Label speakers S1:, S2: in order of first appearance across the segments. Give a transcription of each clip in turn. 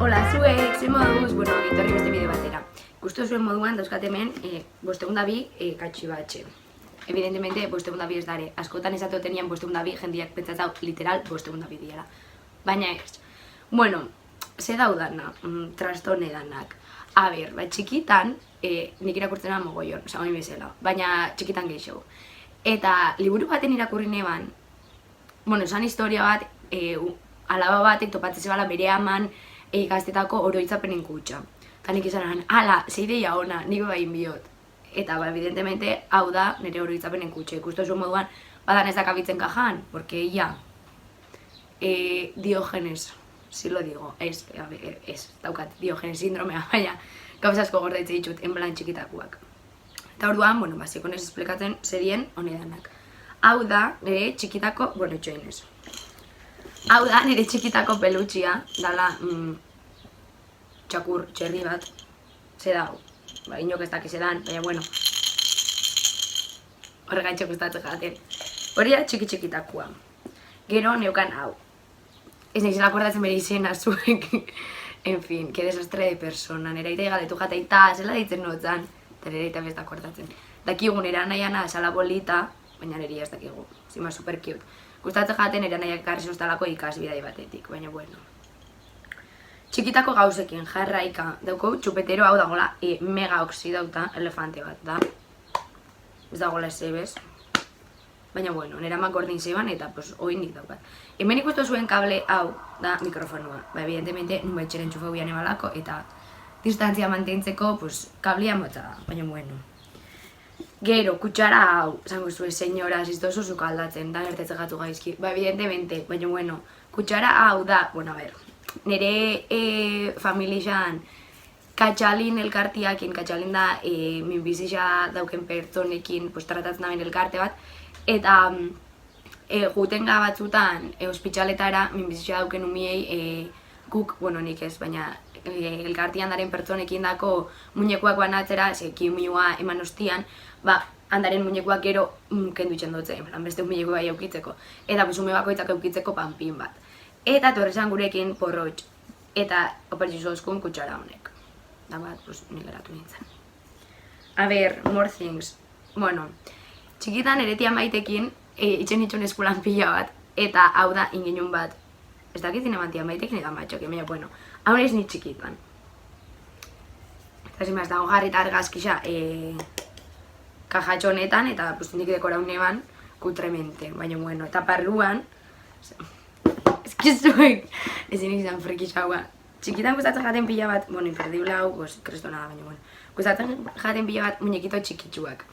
S1: Hola, zuek, ze moduz, bueno, etorri beste bideo batera. Gustu zuen moduan dauzkat hemen, 502 katxibatxe. Evidentemente, 502 ez dare. Askotan esatu tenían 502 jendiak pentsatzau literal 502 diela. Baina ez. Bueno, ze daudana, trastone danak. A ber, txikitan, nik irakurtzena mogoion, oin bezala, baina txikitan gehiago. Eta liburu baten irakurri neban, bueno, esan historia bat, alaba batek topatzen zebala bere aman gaztetako oroitzapenen kutxa. Eta nik izan ala, ze ideia ona, nik bain biot. Eta, evidentemente, hau da nire oroitzapenen kutxa. Ikustu zuen moduan, badan ez dakabitzen kajan, porque ya, Diogenes, si lo digo, ez, daukat, Diogenes sindromea, baina, gauza asko gordaitze ditut, enblan txikitakuak. Eta orduan, bueno, sekonez esplikatzen zerien honedanak. Hau da, nire txikitako, bueno, etxoinez. Hau da, nire txikitako pelutxia, dala, txakur txerri bat, ze dau, inok ez dakiz edan, baina, bueno, horregaitxe gustatzen jaten. Hori da txiki-txikitakua. Gero neukan hau. Ez nahi zela akordatzen bere izena zuek. En fin, que desastre de persona. Nera ite galetu jateita, zela ditzen notzan. Eta nera ite besta akordatzen. Dakigun era nahiana esala bolita, baina neri ez dakigu. Zima super cute. Gustatzen jaten era nahiak karri zoztalako ikasbidai batetik, baina bueno. Txikitako gauzekin jarraika dauko txupetero hau dagoela mega oksidauta elefante bat da. Ez dagoela ezebez. Baina bueno, nera mak gordin zeban eta oin nik daukat. Hemen ikustu zuen kable hau da mikrofonua. Evidentemente, nun betxera entxufau bian ebalako eta distantzia mantentzeko kablia motza da, baina bueno. Gero, kutsara hau, zango zuen, senyoras, ez dozu zuka aldatzen, da gertetzen gatu gaizki. Evidentemente, baina bueno, kutsara hau da, bueno, a ber, nire familixan katxalin elkartiakin, katxalin da minbizisa dauken pertsonekin tratatzen daben elkarte bat, eta jutenga batzutan ospitzaletara minbizisa dauken umiei guk, bueno nik ez, baina elkartian daren pertsonekin dako muñekuak banatzera, kimioa eman ostian, handaren muñekuak gero kendu itxendotzen, beste muñeku bai eukitzeko, eta ume bakoitzak eukitzeko panpin bat. Eta torrezan gurekin porrotx, eta opertxizu oskun kutsara honek. Da bat, nik eratu nintzen. A ber, more things. Bueno, txikitan eretia maitekin itxen itxun eskulan pila bat, eta hau da ingenun bat. Ez dakitzen emantia maitekin edan batxokin, baina, bueno, hau nahiz ni txikitan. Eta zimaz, dago jarrita argazkisa kajatxo honetan, eta nik dekora uneban kutremente, baina, bueno, eta parluan, eskizuek, ezin izan frikisaua. Txikitan gustatzen jaten pila bat, bueno, imperdible hau, krestona da, baina, bueno. Gustatzen jaten pila bat muñekito txikitsuak.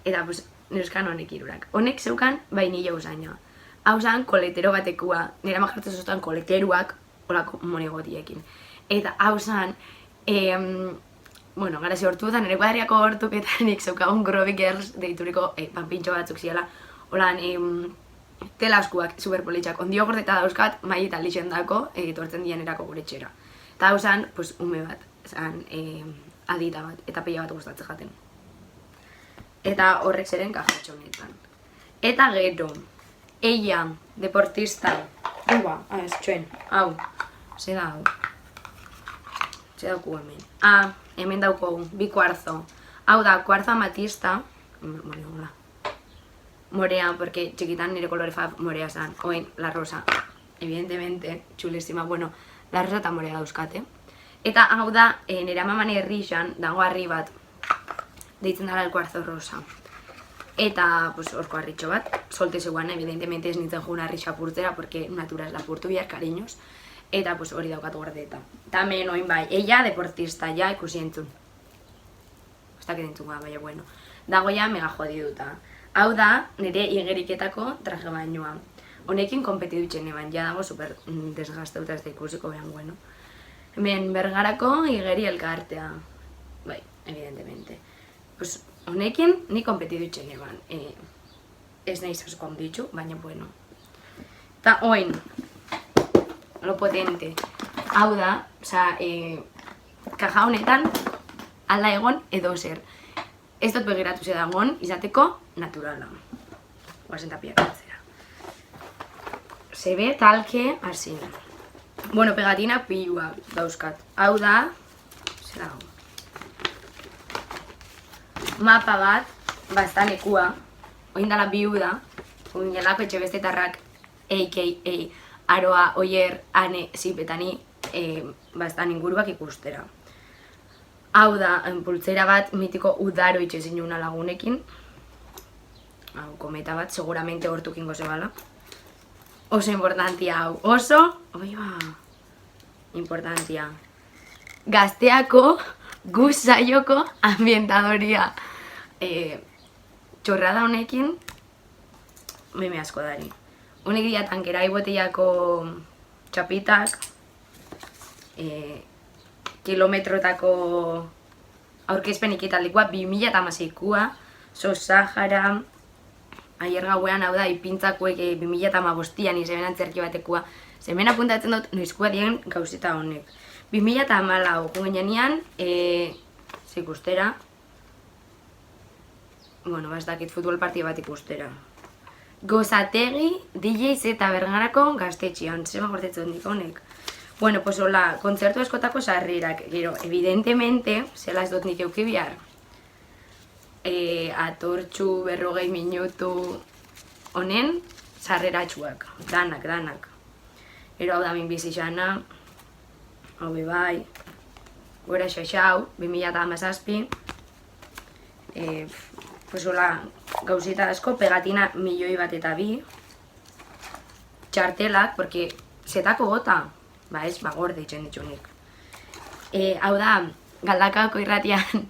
S1: Eta, neuskan honek irurak. Honek zeukan bainilla usaina. Hau zan koletero batekua, nire majartzen zoztan koleteruak, holako monegotiekin. Eta hau zan, bueno, gara hortu da, nire kuadriako hortuketan zeukagun Groovy Girls deituriko panpintxo batzuk ziela, holan, telaskuak superpolitxak. Ondio gordeta dauzkat, mai eta lixen dako, etortzen dian erako gure txera. Eta hau zan, ume bat, zan, adita bat, eta peia bat gustatzen jaten. Eta horrek zeren kajatxo honetan. Eta gero, ella, deportista, ez txuen, hau, ze da hau. Ze dauku hemen. Hemen dauko, bi kuarzo. Hau da, kuarzo amatista, morea, porque txikitan nire kolore fab morea zan, oin, la rosa, evidentemente, chulísima, bueno, la rosa eta morea dauzkate. Eta hau da, nire amaman herrixan, dago harri bat, deitzen dara el kuarzo rosa. Eta, horko harritxo bat, solte zegoan, evidentemente ez nintzen juna harri xapurtzera, porque naturaz lapurtu bihar, cariños, eta hori daukat gordeta. Tamen, oin bai, ella deportista, ja, ikusi entzun. Ez dakit entzun baina, bueno, dago ja mega jodiduta. Hau da, nire igeriketako traje bainoa. Honekin kompetidutzen eban, ja dago super desgasteuta ez da ikusiko behan, bueno. Hemen Bergarako igeri elkartea. Bai, evidentemente. Honekin ni kompetidutzen eban. Ez nahi zauzko handitxu, baina bueno. Eta oin, lo potente. Hau da, kaja honetan alda egon edo zer. Ez dut begiratu zedagon, izateko naturala. Guazen tapiak atzera. Se ve tal que así. Bueno, pegatinak pilua dauzkat. Hau da, zer hau? Mapa bat, bastanekua, oin dala biu da, oin jelako etxe bestetarrak, a.k.a. Aroa, Oier, Ane, Zipetani, bastan inguruak ikustera. Hau da, pultzera bat, mitiko udaro itxezin juna lagunekin. Hau, kometa bat, seguramente hortukingo zebala. Oso importantia hau, oso, importantia. Gazteako, Guzaioko ambientadoria. Txorrada honekin, meme asko dari. Honek dira tankerai botellako txapitak, kilometrotako aurkezpen ikitaldikoa, 2016koa, Sahara, aier gauean hau da, ipintzakuek 2015an izemen antzerki batekoa. Zemen apuntatzen dut noizkoa diren gauzita honek. 2014 jungenean, ikustera, bueno, ez dakit futbol partia bat ikustera. Gozategi, DJs eta Bergarako gaztetxean, zema gortetzen dik honek. Bueno, pues hola, kontzertu askotako sarrerak, gero, evidentemente, zela ez dut nik euki bihar. Atortxu 40 minutu honen sarreratxuak, danak. Gero hau da minbizixana, hau bai, gora xaxau, 2017, pues hola, gauzita asko, pegatina 1.000.000 txartelak, porque zetako gota, ba ez, gorde itxen ditxunik. Hau da, Galdakaoko irratian,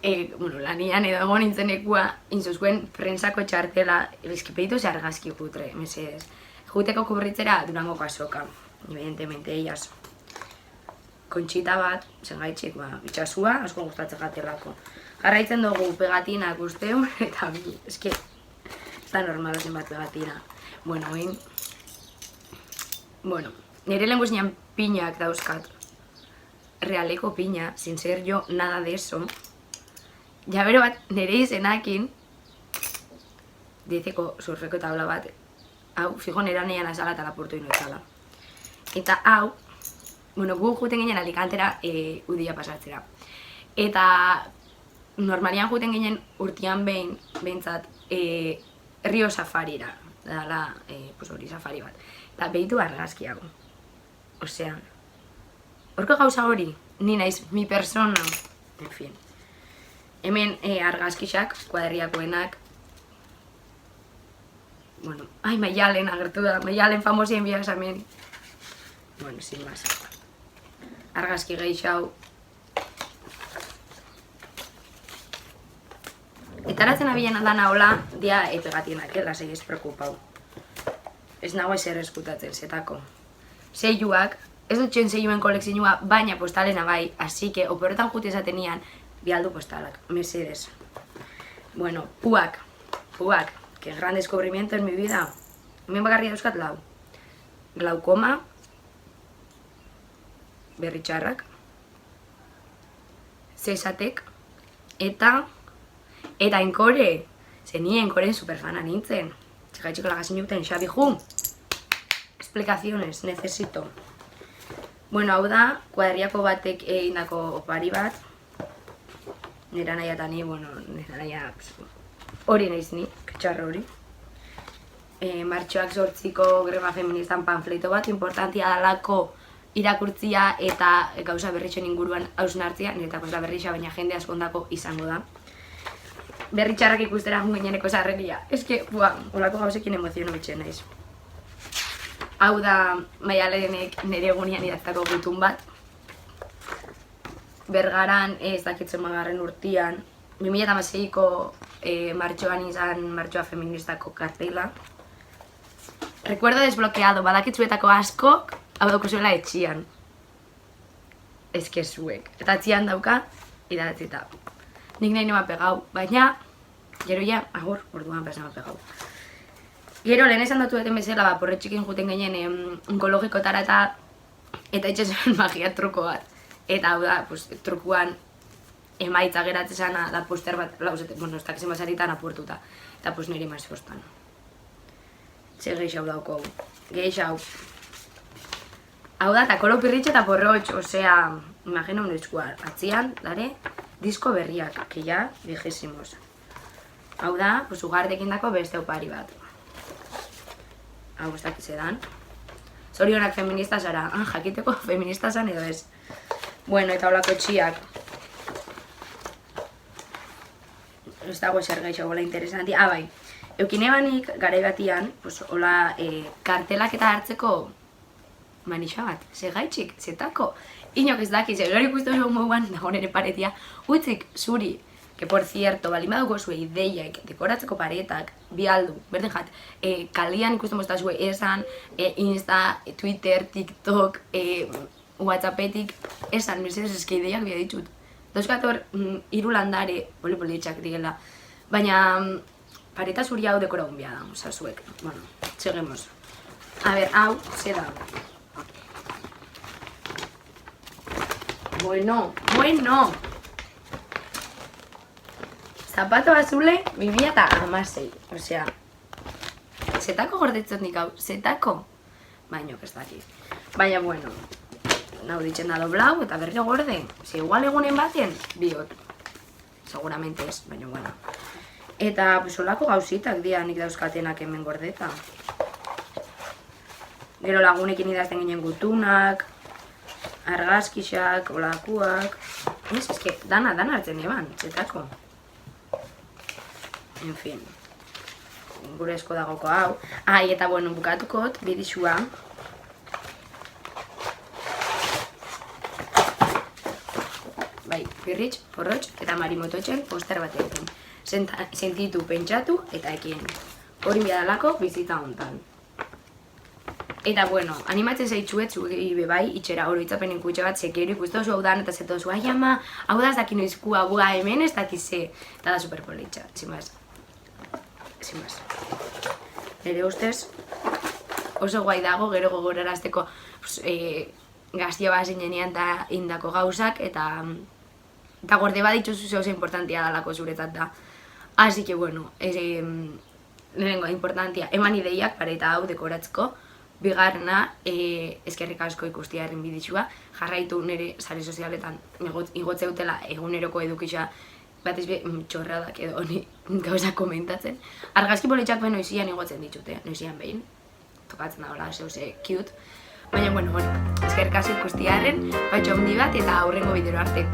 S1: lanian edo egon nintzenekua, inzuzkuen prensako txartela, eskipeditu ze argazki putre, mesedez. Juteko kubritzera Durangoko azoka, evidentemente, ellas. Kontxita bat, zengaitxik, itxasua, asko gustatzen jatelako. Jarraitzen dugu pegatinak usteun, eta eske, ez da normala zen bat pegatina. Bueno, nire lehen guztian piñak dauzkat. Realeko piña, sin ser yo nada de eso. Jabero bat, nire izenakin, dizeko surfeko tabla bat, hau, fijo nera nean azala eta lapurtu inoetzala. Eta hau, gu juten ginen Alicantera udia pasatzera. Eta normalian juten ginen urtean behintzat Rio Safarira, dala hori safari bat. Eta behitu argazkiago. Osea, horko gauza hori, ni naiz, mi persona, en fin. Hemen argazkixak, kuadriakoenak, bueno, Maialen agertu da, Maialen famosien biaz hemen. Bueno, sin más. Argazki gehixau. Etaratzen abilen dana hola, dia pegatienak, lasei ez preokupau. Ez nago ezer eskutatzen, zetako. Seiuak, ez dut txen seiuen kolekzinua, baina postalena bai, así que, operotan jute esatenian, bialdu postalak, mesedez. Bueno, puak, que gran descubrimiento en mi vida. Hemen bakarri dauzkat lau. Glaukoma, berritxarrak, zesatek, eta enkore, zeni enkoren superfana nintzen. Txikaitxiko lagazin juten, Xabi Ju. Explicaciones, necesito. Bueno, hau da, kuadriako batek egindako opari bat. Nera nahi eta ni, nera nahi hori naiz ni, ketxarro hori. Martxoak 8ko greba feministan panfleto bat, importantia dalako irakurtzia eta gauza berritxen inguruan hausnartzia, niretako ez da berritxa, baina jende askondako izango da. Berritxarrak ikustera jungeneko zarreria. Eske, olako gauzekin emoziono bitxen naiz. Hau da Maialenek nire egunean idatzako gutun bat. Bergaran ez dakitzen magarren urtean, 2016ko martxoan izan martxoa feministako kartela. Recuerdo desblokeado, badakitzuetako askok, hau dauko zuela etxian. Eske zuek. Eta etxian dauka, idatzita. Nik nahi nema pegau, baina, gero ja, agur, orduan pesa nema pegau. Gero, lehen esan dut duten bezala, porretxikin juten ginen onkologikotara eta itxezen magia truko bat. Eta hau da, trukuan emaitza geratzen zana da poster bat, lauzete, ez dakizen basaritan apurtuta. Eta nire mazostan. Zer geixau dauko hau. Geixau. Hau da, eta kolo pirritxo eta porrotx, osea, imagina un eskuar, atzian, dare, disko berriak, que ya viejísimos. Hau da, pues, ugartekin dako beste opari bat. Hau, ez dakiz edan. Zorionak feminista zara, jakiteko feminista zan edo ez. Bueno, eta holako txiak. Ez dago eser gaixo, hola interesanti. Bai, eukine banik, garai batian, pues, hola, kartelak eta hartzeko manixa bat, ze gaitxik, zetako. Inok ez dakiz, gero ikustu zuen moguan, dago nire paretia, utzik zuri, que por cierto, bali maduko zue ideiak, dekoratzeko paretak, bi aldu, berden jat, kalian ikusten mozta zue esan, Insta, Twitter, TikTok, Whatsappetik, esan, mesedez eske ideiak bia ditut. Dauzkator, hiru landare, poli-politxak digela, baina pareta zuri hau dekora honbia da, oza, zuek. Bueno, seguimos. A ver, hau, ze da. Bueno. Zapato azule 2016, osea, zetako gordetzen dik hau, zetako? Baina, ez dakit. Baina, bueno, nau ditzen da doblau eta berriro gorde. Si igual egunen baten, biot. Seguramente ez, baina, bueno. Eta, pues, olako gauzitak dia nik dauzkatenak hemen gordeta. Gero lagunekin idazten ginen gutunak, argazkixak, olakuak... Ez, eske, dana hartzen eban, zetako. En fin, gure esko dagoko hau. Eta bueno, bukatukot, bidixua. Bai, pirritx, porrotx eta marimototxen poster bat egiten. Sentitu, pentsatu eta ekien. Hori biadalako bizita hontan. Eta bueno, animatzen zaitzuet zuei bebai, itxera oroitzapen inkutxe bat, zekero ikustu oso hau dan, eta zeto oso, ai ama, hau da ez daki noizkua, bua hemen ez dakize. Eta da superpolitxa, tximaz. Nire ustez, oso guai dago, gero gogorarazteko gaztia bat zinenean eta indako gauzak, eta gorde bat ditzuzu oso importantia dalako zuretzat da. Así que bueno, lehenengo importantia, eman ideiak pareta hau dekoratzeko. Bigarrena, eskerrik asko ikustiaren bidixua, jarraitu nire sare sozialetan igotze dutela eguneroko edukisa batez be txorradak edo honi gauza komentatzen. Argazki politxak behin noizian igotzen ditute, noizian behin. Tokatzen da hola, zeuze cute. Baina, bueno, eskerrik asko ikustiaren, batxo handi bat eta aurrengo bidero arte.